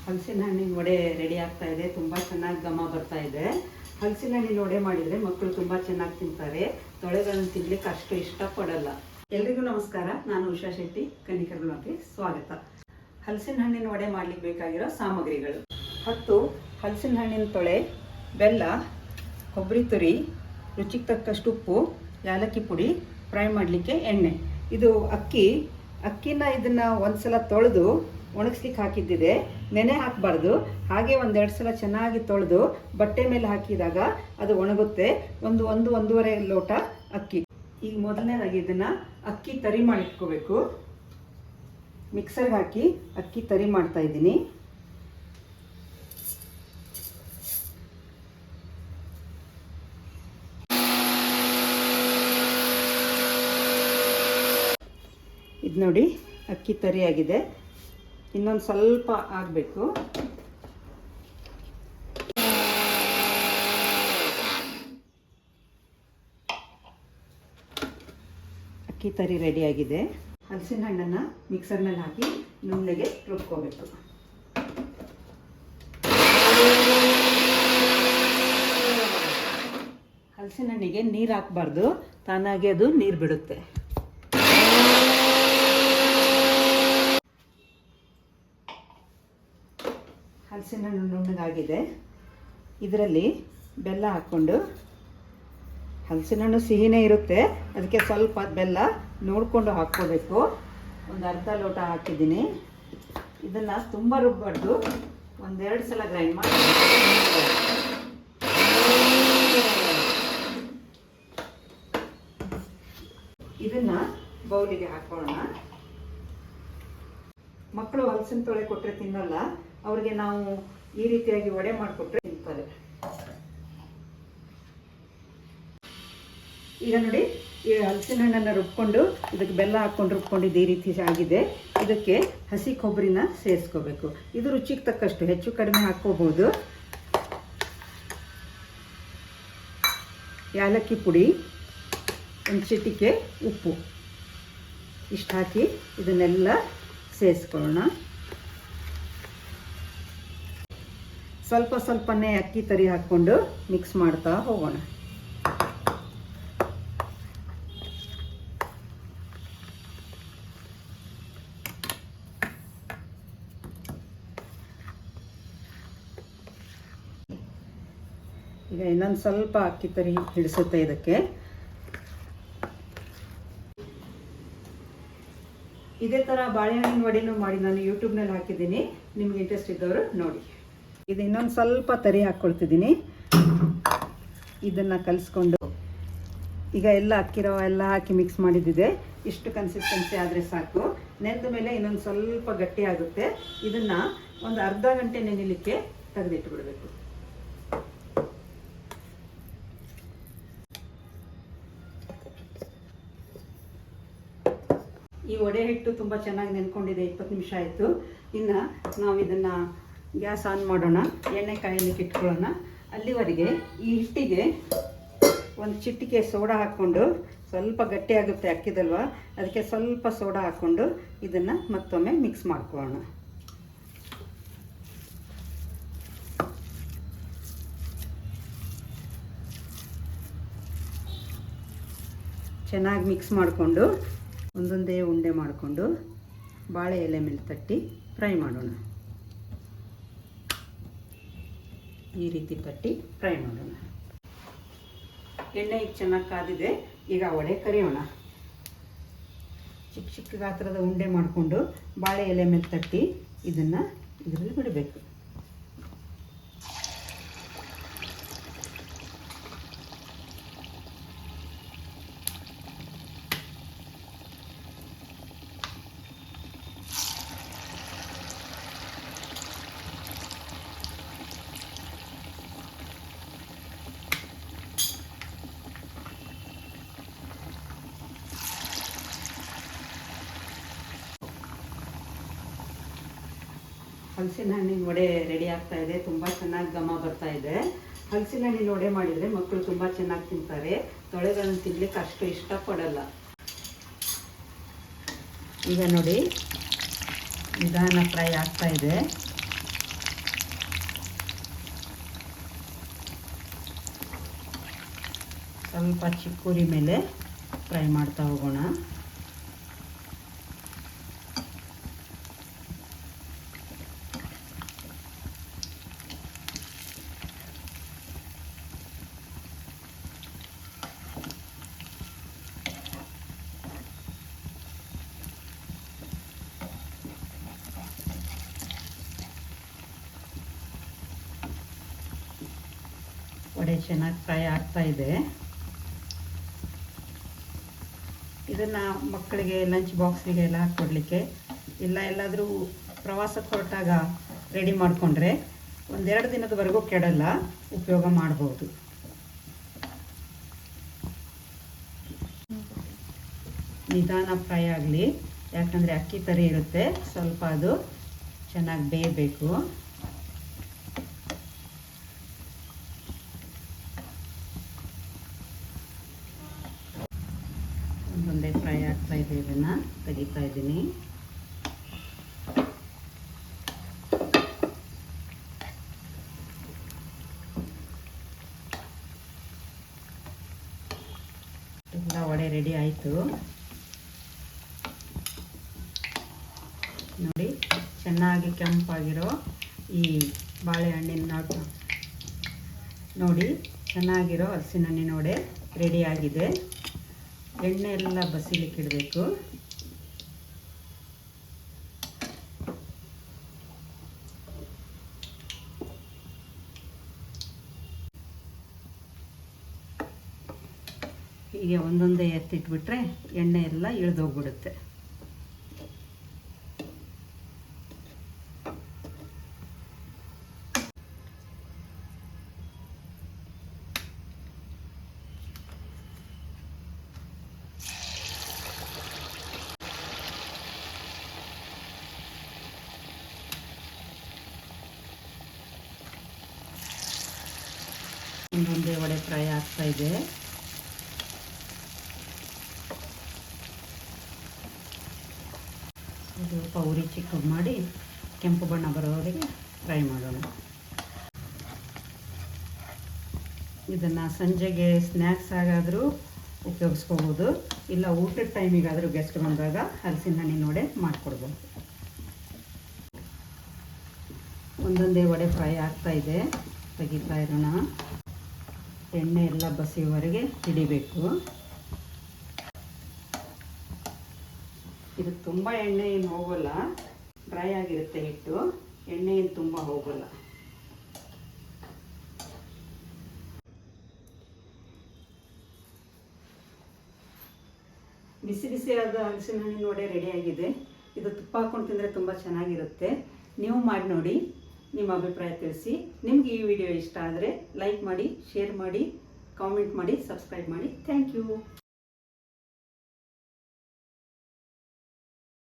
ಹಲಸಿನ ಹಣ್ಣಿನ ವಡೆ ರೆಡಿ ಆಗ್ತಾ ಇದೆ. ತುಂಬ ಚೆನ್ನಾಗಿ ಘಮ ಬರ್ತಾ ಇದೆ. ಹಲಸಿನ ಹಣ್ಣಿನ ವಡೆ ಮಾಡಿದರೆ ಮಕ್ಕಳು ತುಂಬ ಚೆನ್ನಾಗಿ ತಿಂತಾರೆ. ತೊಳೆಗಳನ್ನು ತಿನ್ಲಿಕ್ಕೆ ಅಷ್ಟು ಇಷ್ಟಪಡಲ್ಲ. ಎಲ್ರಿಗೂ ನಮಸ್ಕಾರ. ನಾನು ಉಷಾ ಶೆಟ್ಟಿ, ಕನ್ನಿಕಾ ಬ್ಲಾಗ್ಗೆ ಸ್ವಾಗತ. ಹಲಸಿನ ಹಣ್ಣಿನ ವಡೆ ಮಾಡಲಿಕ್ಕೆ ಬೇಕಾಗಿರೋ ಸಾಮಗ್ರಿಗಳು: 10 ಹಲಸಿನ ಹಣ್ಣಿನ ತೊಳೆ, ಬೆಲ್ಲ, ಕೊಬ್ಬರಿ ತುರಿ, ರುಚಿಗೆ ತಕ್ಕಷ್ಟು ಉಪ್ಪು, ಯಾಲಕ್ಕಿ ಪುಡಿ, ಫ್ರೈ ಮಾಡಲಿಕ್ಕೆ ಎಣ್ಣೆ. ಇದು ಅಕ್ಕಿನ ಇದನ್ನು ಒಂದು ಸಲ ತೊಳೆದು ಒಣಗಿಸ್ಲಿಕ್ಕೆ ಹಾಕಿದ್ದಿದೆ. ನೆನೆ ಹಾಕಬಾರ್ದು. ಹಾಗೆ ಒಂದೆರಡು ಸಲ ಚೆನ್ನಾಗಿ ತೊಳೆದು ಬಟ್ಟೆ ಮೇಲೆ ಹಾಕಿದಾಗ ಅದು ಒಣಗುತ್ತೆ. ಒಂದೂವರೆ ಲೋಟ ಅಕ್ಕಿ. ಈಗ ಮೊದಲನೇದಾಗಿ ಇದನ್ನು ಅಕ್ಕಿ ತರಿ ಮಾಡಿಟ್ಕೋಬೇಕು. ಮಿಕ್ಸರ್ಗೆ ಹಾಕಿ ಅಕ್ಕಿ ತರಿ ಮಾಡ್ತಾ ಇದ್ದೀನಿ. ಇದು ನೋಡಿ, ಅಕ್ಕಿ ತರಿಯಾಗಿದೆ. ಇನ್ನೊಂದು ಸ್ವಲ್ಪ ಆಗಬೇಕು. ಅಕ್ಕಿ ತರಿ ರೆಡಿಯಾಗಿದೆ. ಹಲಸಿನ ಹಣ್ಣನ್ನು ಮಿಕ್ಸರ್ನಲ್ಲಿ ಹಾಕಿ ನುಣ್ಣಗೆ ರುಬ್ಕೋಬೇಕು. ಹಲಸಿನ ಹಣ್ಣಿಗೆ ನೀರು ಹಾಕಬಾರ್ದು, ತಾನಾಗೆ ಅದು ನೀರು ಬಿಡುತ್ತೆ. ಹಲಸಿನ ಹಣ್ಣು ನುಣ್ಣಗಾಗಿದೆ. ಇದರಲ್ಲಿ ಬೆಲ್ಲ ಹಾಕ್ಕೊಂಡು, ಹಲಸಿನ ಹಣ್ಣು ಸಿಹಿನೇ ಇರುತ್ತೆ, ಅದಕ್ಕೆ ಸ್ವಲ್ಪ ಬೆಲ್ಲ ನೋಡಿಕೊಂಡು ಹಾಕ್ಕೋಬೇಕು. ಒಂದು ಅರ್ಧ ಲೋಟ ಹಾಕಿದ್ದೀನಿ. ಇದನ್ನು ತುಂಬ ರುಬ್ಬಾರ್ದು, ಒಂದೆರಡು ಸಲ ಗ್ರೈಂಡ್ ಮಾಡಿ ಇದನ್ನು ಬೌಲಿಗೆ ಹಾಕೊಳ್ಳೋಣ. ಮಕ್ಕಳು ಹಲಸಿನ ತೊಳೆ ಕೊಟ್ಟರೆ ತಿನ್ನಲ್ಲ, ಅವ್ರಿಗೆ ನಾವು ಈ ರೀತಿಯಾಗಿ ವಡೆ ಮಾಡಿಕೊಟ್ರೆ ತಿಂತಾರೆ. ಈಗ ನೋಡಿ, ಈ ಹಲಸಿನ ಹಣ್ಣನ್ನು ರುಬ್ಕೊಂಡು ಇದಕ್ಕೆ ಬೆಲ್ಲ ಹಾಕ್ಕೊಂಡು ರುಬ್ಕೊಂಡಿದ್ದು ಈ ರೀತಿ ಆಗಿದೆ. ಇದಕ್ಕೆ ಹಸಿ ಕೊಬ್ಬರಿನ ಸೇರಿಸ್ಕೋಬೇಕು. ಇದು ರುಚಿಗೆ ತಕ್ಕಷ್ಟು, ಹೆಚ್ಚು ಕಡಿಮೆ ಹಾಕ್ಕೋಬೋದು. ಯಾಲಕ್ಕಿ ಪುಡಿ, ಒಂದು ಚಿಟಿಕೆ ಉಪ್ಪು, ಇಷ್ಟು ಹಾಕಿ ಇದನ್ನೆಲ್ಲ ಸೇರಿಸ್ಕೊಳ್ಳೋಣ. ಸ್ವಲ್ಪ ಸ್ವಲ್ಪನೇ ಅಕ್ಕಿ ತರಿ ಹಾಕ್ಕೊಂಡು ಮಿಕ್ಸ್ ಮಾಡ್ತಾ ಹೋಗೋಣ. ಈಗ ಇನ್ನೊಂದು ಸ್ವಲ್ಪ ಅಕ್ಕಿ ತರಿ ಹಿಡಿಸುತ್ತೆ ಇದಕ್ಕೆ. ಇದೇ ಥರ ಬಾಳೆಹಣ್ಣಿನ ವಡೆನೂ ಮಾಡಿ ನಾನು ಯೂಟ್ಯೂಬ್ನಲ್ಲಿ ಹಾಕಿದ್ದೀನಿ. ನಿಮ್ಗೆ ಇಂಟ್ರೆಸ್ಟ್ ಇದ್ದವರು ನೋಡಿ. ಇದು ಇನ್ನೊಂದು ಸ್ವಲ್ಪ ತರಿ ಹಾಕ್ಕೊಳ್ತಿದ್ದೀನಿ. ಇದನ್ನು ಕಲಿಸ್ಕೊಂಡು ಈಗ ಎಲ್ಲ ಅಕ್ಕಿ ರವೆ ಎಲ್ಲ ಹಾಕಿ ಮಿಕ್ಸ್ ಮಾಡಿದ್ದಿದೆ. ಇಷ್ಟು ಕನ್ಸಿಸ್ಟೆನ್ಸಿ ಆದರೆ ಸಾಕು. ನೆನೆದ ಮೇಲೆ ಇನ್ನೊಂದು ಸ್ವಲ್ಪ ಗಟ್ಟಿ ಆಗುತ್ತೆ. ಇದನ್ನು ಒಂದು ಅರ್ಧ ಗಂಟೆ ನೆನೆಯಲಿಕ್ಕೆ ತೆಗೆದಿಟ್ಬಿಡಬೇಕು. ಈ ವಡೆ ಹಿಟ್ಟು ತುಂಬ ಚೆನ್ನಾಗಿ ನೆನ್ಕೊಂಡಿದೆ. 20 ನಿಮಿಷ ಆಯಿತು. ಇನ್ನು ನಾವು ಇದನ್ನು ಗ್ಯಾಸ್ ಆನ್ ಮಾಡೋಣ. ಎಣ್ಣೆ ಕಾಯಲಿಕ್ಕೆ ಇಟ್ಕೊಳ್ಳೋಣ. ಅಲ್ಲಿವರೆಗೆ ಈ ಹಿಟ್ಟಿಗೆ ಒಂದು ಚಿಟಿಕೆ ಸೋಡಾ ಹಾಕ್ಕೊಂಡು, ಸ್ವಲ್ಪ ಗಟ್ಟಿ ಆಗುತ್ತೆ ಅಕ್ಕಿದಲ್ವ, ಅದಕ್ಕೆ ಸ್ವಲ್ಪ ಸೋಡಾ ಹಾಕ್ಕೊಂಡು ಇದನ್ನು ಮತ್ತೊಮ್ಮೆ ಮಿಕ್ಸ್ ಮಾಡ್ಕೊಳ್ಳೋಣ. ಚೆನ್ನಾಗಿ ಮಿಕ್ಸ್ ಮಾಡಿಕೊಂಡು ಒಂದೊಂದೇ ಉಂಡೆ ಮಾಡಿಕೊಂಡು ಬಾಳೆ ಎಲೆ ಮೇಲೆ ತಟ್ಟಿ ಫ್ರೈ ಮಾಡೋಣ. ಈ ರೀತಿ ತಟ್ಟಿ ಫ್ರೈ ಮಾಡೋಣ. ಎಣ್ಣೆ ಈಗ ಚೆನ್ನಾಗಿ ಕಾದಿದೆ. ಈಗ ವಡೆ ಕರಿಯೋಣ. ಚಿಕ್ಕ ಚಿಕ್ಕ ಗಾತ್ರದ ಉಂಡೆ ಮಾಡಿಕೊಂಡು ಬಾಳೆ ಎಲೆ ಮೇಲೆ ತಟ್ಟಿ ಇದನ್ನು ಇದರಲ್ಲಿ ಬಿಡಬೇಕು. ಹಲಸಿನ ಹಣ್ಣಿನ ವಡೆ ರೆಡಿ ಆಗ್ತಾ ಇದೆ. ತುಂಬ ಚೆನ್ನಾಗಿ ಘಮ ಬರ್ತಾ ಇದೆ. ಹಲಸಿನ ಹಣ್ಣಿನ ವಡೆ ಮಾಡಿದರೆ ಮಕ್ಕಳು ತುಂಬ ಚೆನ್ನಾಗಿ ತಿಂತಾರೆ. ತೊಳೆಗಳನ್ನು ತಿನ್ಲಿಕ್ಕೆ ಅಷ್ಟು ಇಷ್ಟಪಡಲ್ಲ. ಈಗ ನೋಡಿ, ನಿಧಾನ ಫ್ರೈ ಆಗ್ತಾ ಇದೆ. ಸ್ವಲ್ಪ ಚಿಕ್ಕುರಿ ಮೇಲೆ ಫ್ರೈ ಮಾಡ್ತಾ ಹೋಗೋಣ. ವಡೆ ಚೆನ್ನಾಗಿ ಫ್ರೈ ಆಗ್ತಾ ಇದೆ. ಇದನ್ನು ಮಕ್ಕಳಿಗೆ ಲಂಚ್ ಬಾಕ್ಸಿಗೆಲ್ಲ ಹಾಕ್ಕೊಡ್ಲಿಕ್ಕೆ ಇಲ್ಲ ಎಲ್ಲಾದರೂ ಪ್ರವಾಸಕ್ಕೆ ಹೊರಟಾಗ ರೆಡಿ ಮಾಡಿಕೊಂಡ್ರೆ 1-2 ದಿನದವರೆಗೂ ಕೆಡಲ್ಲ, ಉಪಯೋಗ ಮಾಡ್ಬೋದು. ನಿಧಾನ ಫ್ರೈ ಆಗಲಿ, ಯಾಕಂದರೆ ಅಕ್ಕಿ ತರಿ ಇರುತ್ತೆ, ಸ್ವಲ್ಪ ಅದು ಚೆನ್ನಾಗಿ ಬೇಯಬೇಕು. ಒಂದೊಂದೇ ಫ್ರೈ ಆಗ್ತಾ ಇದೆ, ಇದನ್ನು ತೆಗಿತಾ ಇದ್ದೀನಿ. ಎಲ್ಲ ವಡೆ ರೆಡಿ ಆಯಿತು ನೋಡಿ. ಚೆನ್ನಾಗಿ ಕೆಂಪಾಗಿರೋ ಈ ಬಾಳೆಹಣ್ಣಿನ ನೋಡಿ, ಚೆನ್ನಾಗಿರೋ ಹಲಸಿನ ಹಣ್ಣಿನ ವಡೆ ರೆಡಿ ಆಗಿದೆ. ಎಣ್ಣೆ ಎಲ್ಲ ಬಸಿಲಿಕ್ಕೆ ಇಡಬೇಕು. ಹೀಗೆ ಒಂದೊಂದೇ ಎತ್ತಿಟ್ಬಿಟ್ರೆ ಎಣ್ಣೆ ಎಲ್ಲ ಇಳಿದೋಗ್ಬಿಡುತ್ತೆ. ಒಂದೊಂದೇ ವಡೆ ಫ್ರೈ ಆಗ್ತಾ ಇದೆ. ಸ್ವಲ್ಪ ಉರಿ ಚಿಕ್ಕದು ಮಾಡಿ ಕೆಂಪು ಬಣ್ಣ ಬರೋವರೆಗೆ ಫ್ರೈ ಮಾಡೋಣ. ಇದನ್ನು ಸಂಜೆಗೆ ಸ್ನ್ಯಾಕ್ಸ್ ಆಗಾದರೂ ಉಪಯೋಗಿಸ್ಕೋಬೋದು, ಇಲ್ಲ ಊಟದ ಟೈಮಿಗಾದರೂ ಗೆಸ್ಟ್ ಬಂದಾಗ ಹಲಸಿನ ಹಣ್ಣಿನ ವಡೆ ಮಾಡಿಕೊಡ್ಬೋದು. ಒಂದೊಂದೇ ವಡೆ ಫ್ರೈ ಆಗ್ತಾ ಇದೆ, ತೆಗಿತಾ ಇರೋಣ. ಎಣ್ಣೆ ಎಲ್ಲ ಬಸಿಯವರೆಗೆ ಹಿಡಿಬೇಕು. ಇದು ತುಂಬ ಎಣ್ಣೆ ಏನು ಹೋಗೋಲ್ಲ, ಡ್ರೈ ಆಗಿರುತ್ತೆ ಹಿಟ್ಟು, ಎಣ್ಣೆ ಏನು ತುಂಬ ಹೋಗೋಲ್ಲ. ಬಿಸಿ ಬಿಸಿಯಾದ ಹಲಸಿನ ಹಣ್ಣಿನ ವಡೆ ರೆಡಿಯಾಗಿದೆ. ಇದು ತುಪ್ಪ ಹಾಕ್ಕೊಂಡು ತಿಂದರೆ ತುಂಬ ಚೆನ್ನಾಗಿರುತ್ತೆ. ನೀವು ಮಾಡಿ ನೋಡಿ, ನಿಮ್ಮ ಅಭಿಪ್ರಾಯ ತಿಳಿಸಿ. ನಿಮಗೆ ಈ ವಿಡಿಯೋ ಇಷ್ಟ ಆದರೆ ಲೈಕ್ ಮಾಡಿ, ಶೇರ್ ಮಾಡಿ, ಕಾಮೆಂಟ್ ಮಾಡಿ, ಸಬ್ಸ್ಕ್ರೈಬ್ ಮಾಡಿ. Thank you.